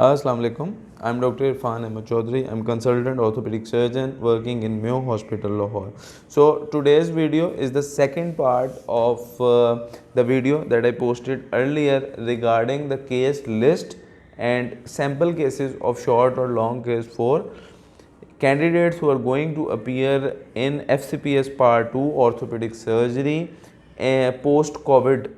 Assalamu alaikum. I'm Dr. Irfan Ahmed Chaudhary. I'm consultant orthopedic surgeon working in Mayo Hospital, Lahore. So today's video is the second part of the video that I posted earlier regarding the case list and sample cases of short or long case for candidates who are going to appear in FCPS Part 2 orthopedic surgery post-COVID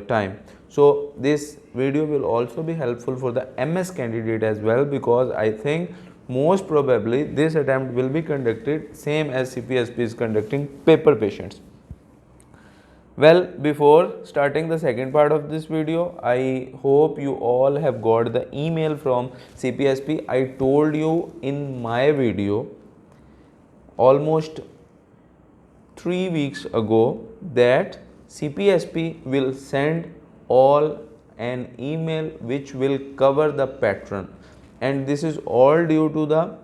time. So this video will also be helpful for the MS candidate as well, because I think most probably this attempt will be conducted same as CPSP is conducting paper patients. Well, before starting the second part of this video, I hope you all have got the email from CPSP. I told you in my video almost 3 weeks ago that CPSP will send all an email which will cover the pattern, and this is all due to the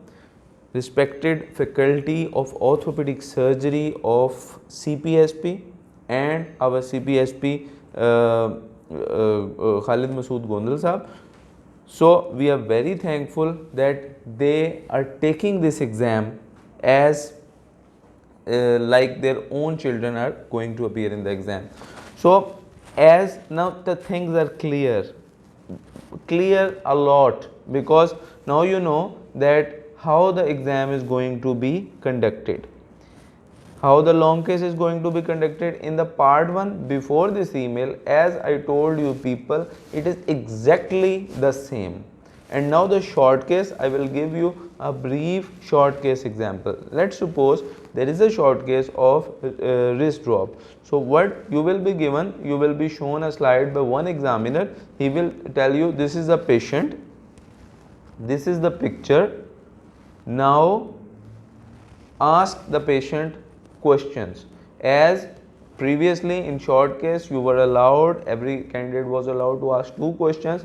respected faculty of orthopedic surgery of CPSP and our CPSP Khalid Masood Gondal Sahab. So we are very thankful that they are taking this exam as like their own children are going to appear in the exam. So as now the things are clear a lot, because now you know that how the exam is going to be conducted, how the long case is going to be conducted. In the part 1 before this email, as I told you people, it is exactly the same. And now the short case, I will give you a brief short case example. Let's suppose there is a short case of wrist drop. So what you will be given, you will be shown a slide by one examiner. He will tell you this is a patient, this is the picture. Now ask the patient questions. As previously in short case you were allowed, every candidate was allowed to ask 2 questions.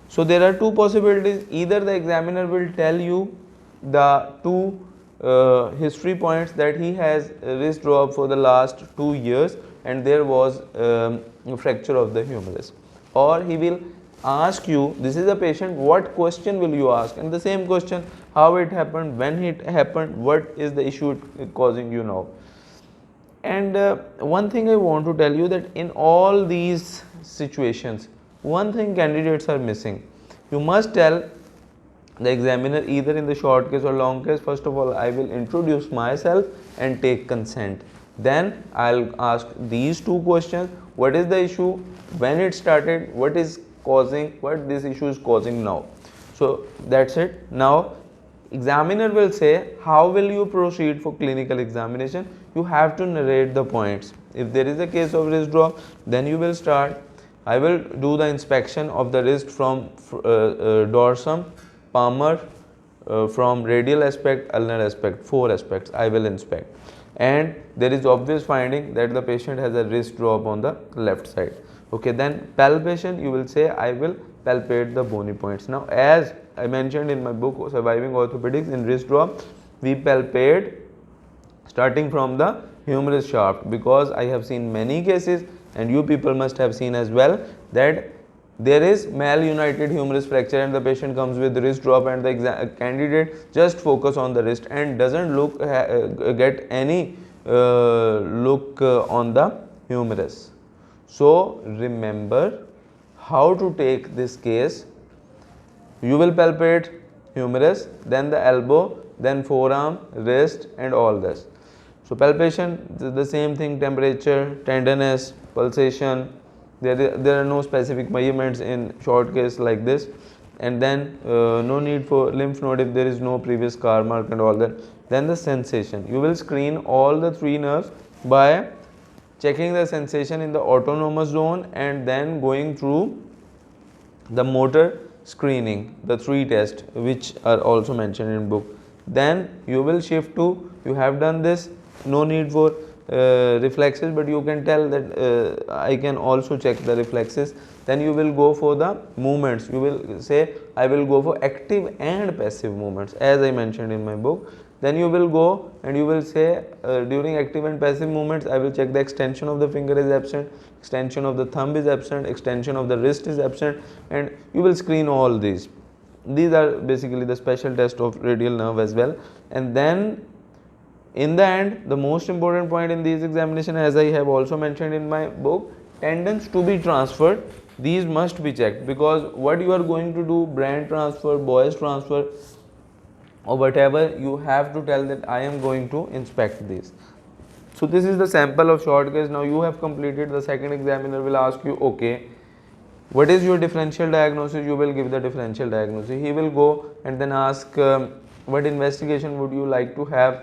So there are 2 possibilities. Either the examiner will tell you the 2 history points that he has wrist drop for the last 2 years and there was fracture of the humerus, or he will ask you, this is a patient, what question will you ask, and the same question, how it happened, when it happened, what is the issue causing you now. And one thing I want to tell you, that in all these situations, one thing candidates are missing. You must tell the examiner, either in the short case or long case, first of all I will introduce myself and take consent. Then I'll ask these 2 questions: what is the issue, when it started, what is causing, what this issue is causing now. So that's it. Now examiner will say, how will you proceed for clinical examination? You have to narrate the points. If there is a case of wrist drop, then you will start. I will do the inspection of the wrist from dorsum, palmar, from radial aspect, ulnar aspect, 4 aspects I will inspect. And there is obvious finding that the patient has a wrist drop on the left side. Okay, then palpation, you will say, I will palpate the bony points. Now as I mentioned in my book Surviving Orthopedics, in wrist drop we palpate starting from the humerus shaft, because I have seen many cases and you people must have seen as well that there is malunited humerus fracture and the patient comes with wrist drop and the candidate just focus on the wrist and doesn't look get any look on the humerus. So remember how to take this case. You will palpate humerus, then the elbow, then forearm, wrist and all this. So palpation, the same thing, temperature, tenderness, pulsation. There are no specific measurements in short case like this. And then no need for lymph node if there is no previous scar mark and all that. Then the sensation. You will screen all the 3 nerves by checking the sensation in the autonomous zone and then going through the motor screening, the 3 tests which are also mentioned in book. Then you will shift to, you have done this, no need for reflexes, but you can tell that I can also check the reflexes. Then you will go for the movements. You will say, I will go for active and passive movements as I mentioned in my book. Then you will go and you will say during active and passive movements I will check the extension of the finger is absent, extension of the thumb is absent, extension of the wrist is absent, and you will screen all these. These are basically the special test of radial nerve as well. And then in the end, the most important point in these examination, as I have also mentioned in my book, tendons to be transferred, these must be checked, because what you are going to do, brand transfer, Boyce transfer or whatever, you have to tell that I am going to inspect these. So this is the sample of short case. Now you have completed. The second examiner will ask you, okay, what is your differential diagnosis? You will give the differential diagnosis. He will go and then ask what investigation would you like to have.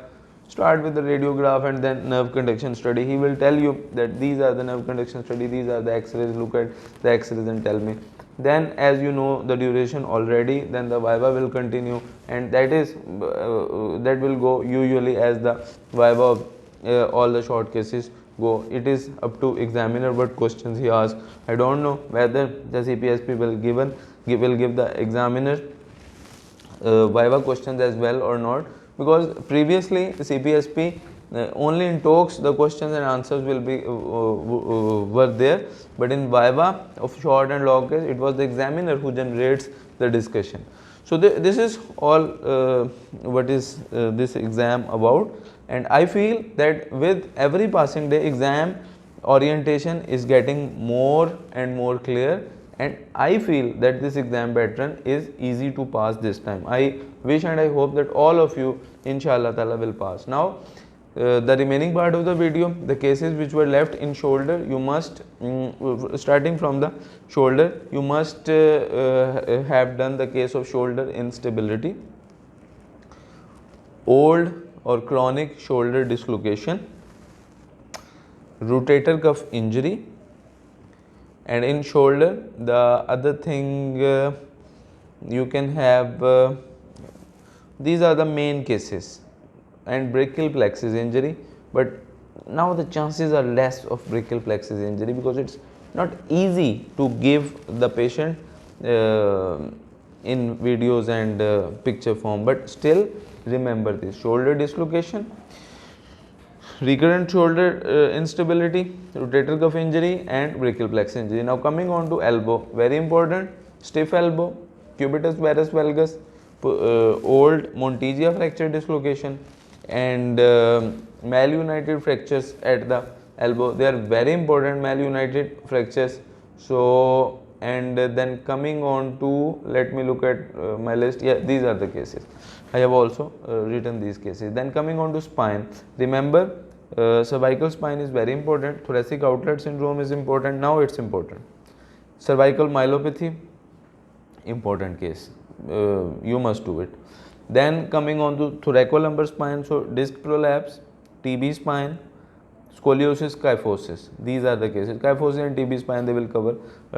Start with the radiograph and then nerve conduction study. He will tell you that these are the nerve conduction study, these are the x-rays, look at the x-rays and tell me. Then as you know the duration already, then the viva will continue, and that is that will go usually as the viva of all the short cases go. It is up to examiner what questions he asks. I don't know whether the CPSP will give the examiner viva questions as well or not, because previously the CPSP only in talks the questions and answers will be were there, but in viva of short and long case it was the examiner who generates the discussion. So this is all what is this exam about, and I feel that with every passing day exam orientation is getting more and more clear, and I feel that this exam pattern is easy to pass this time. I wish and I hope that all of you inshallah ta'ala will pass. Now the remaining part of the video, the cases which were left in shoulder, you must starting from the shoulder, you must have done the case of shoulder instability, old or chronic shoulder dislocation, rotator cuff injury, and in shoulder the other thing you can have these are the main cases, and brachial plexus injury, but now the chances are less of brachial plexus injury because it's not easy to give the patient in videos and picture form, but still remember this: shoulder dislocation, recurrent shoulder instability, rotator cuff injury, and brachial plexus injury. Now coming on to elbow, very important: stiff elbow, cubitus varus valgus, old Montegia fracture dislocation, and malunited fractures at the elbow. They are very important, malunited fractures. So and then coming on to, let me look at my list. Yeah, these are the cases. I have also written these cases. Then coming on to spine, remember cervical spine is very important, thoracic outlet syndrome is important. Now it's important. Cervical myelopathy, important case, you must do it. Then coming on to thoracolumbar spine, so disc prolapse, TB spine, scoliosis, kyphosis, these are the cases. Kyphosis and TB spine they will cover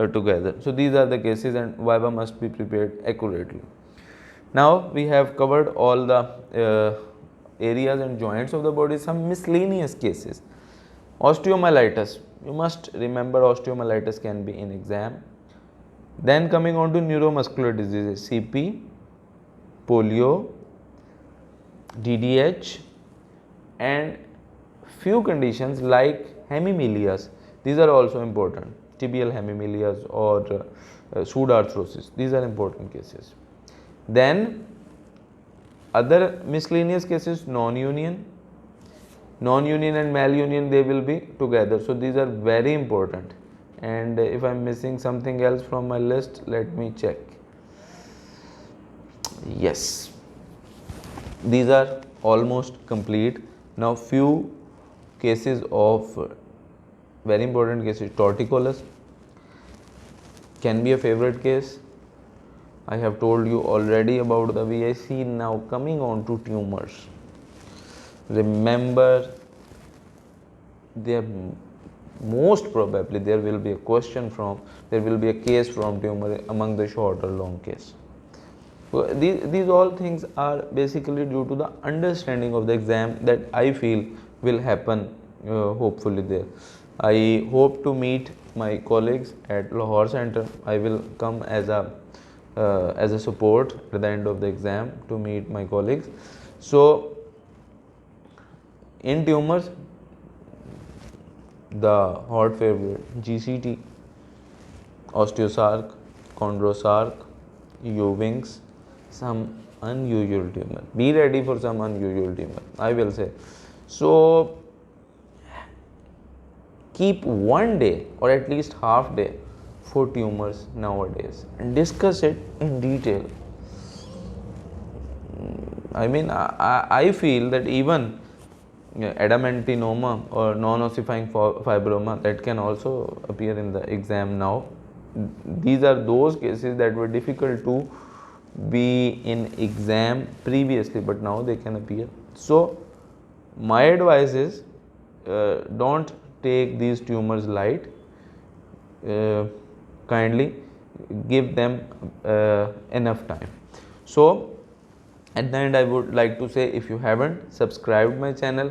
together. So these are the cases, and viva must be prepared accurately. Now we have covered all the areas and joints of the body. Some miscellaneous cases. Osteomyelitis, you must remember osteomyelitis can be in exam. Then coming on to neuromuscular diseases, CP, polio, DDH, and few conditions like hemimelias, these are also important, tibial hemimelias or pseudoarthrosis, these are important cases. Then other miscellaneous cases, non-union and malunion, they will be together. So these are very important, and if I am missing something else from my list, let me check. Yes, these are almost complete. Now few cases of very important cases, torticollis can be a favorite case. I have told you already about the VIC. Now coming on to tumors, remember there most probably there will be a question from, there will be a case from tumor among the short or long case. So these all things are basically due to the understanding of the exam that I feel will happen hopefully there. I hope to meet my colleagues at Lahore Center. I will come as a support at the end of the exam to meet my colleagues. So In tumors, the hot favorite GCT, osteosarc, chondrosarc, Ewing's, some unusual tumor. Be ready for some unusual tumor, I will say. So keep one day or at least half day for tumors nowadays and discuss it in detail. I mean, I feel that even adamantinoma or non-ossifying fibroma, that can also appear in the exam now. These are those cases that were difficult to be in exam previously, but now they can appear. So my advice is, don't take these tumors light. Kindly give them enough time. So at the end, I would like to say, if you haven't subscribed my channel,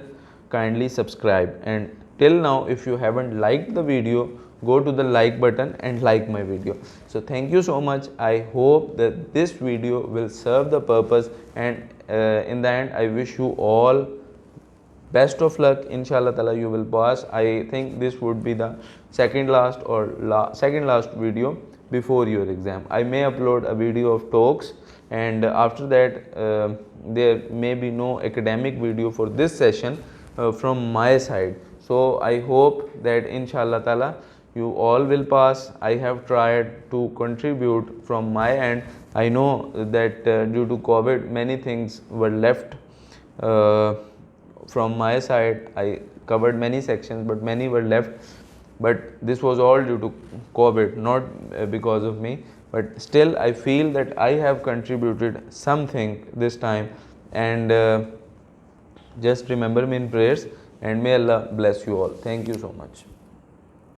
kindly subscribe, and till now if you haven't liked the video, go to the like button and like my video. So thank you so much. I hope that this video will serve the purpose, and in the end I wish you all best of luck. Inshallah Taala you will pass. I think this would be the second last or second last video before your exam. I may upload a video of talks, and after that there may be no academic video for this session from my side. So I hope that Inshallah Taala you all will pass. I have tried to contribute from my end. I know that due to COVID many things were left from my side. I covered many sections, but many were left. But this was all due to COVID, not because of me. But still, I feel that I have contributed something this time. And just remember me in prayers, and may Allah bless you all. Thank you so much.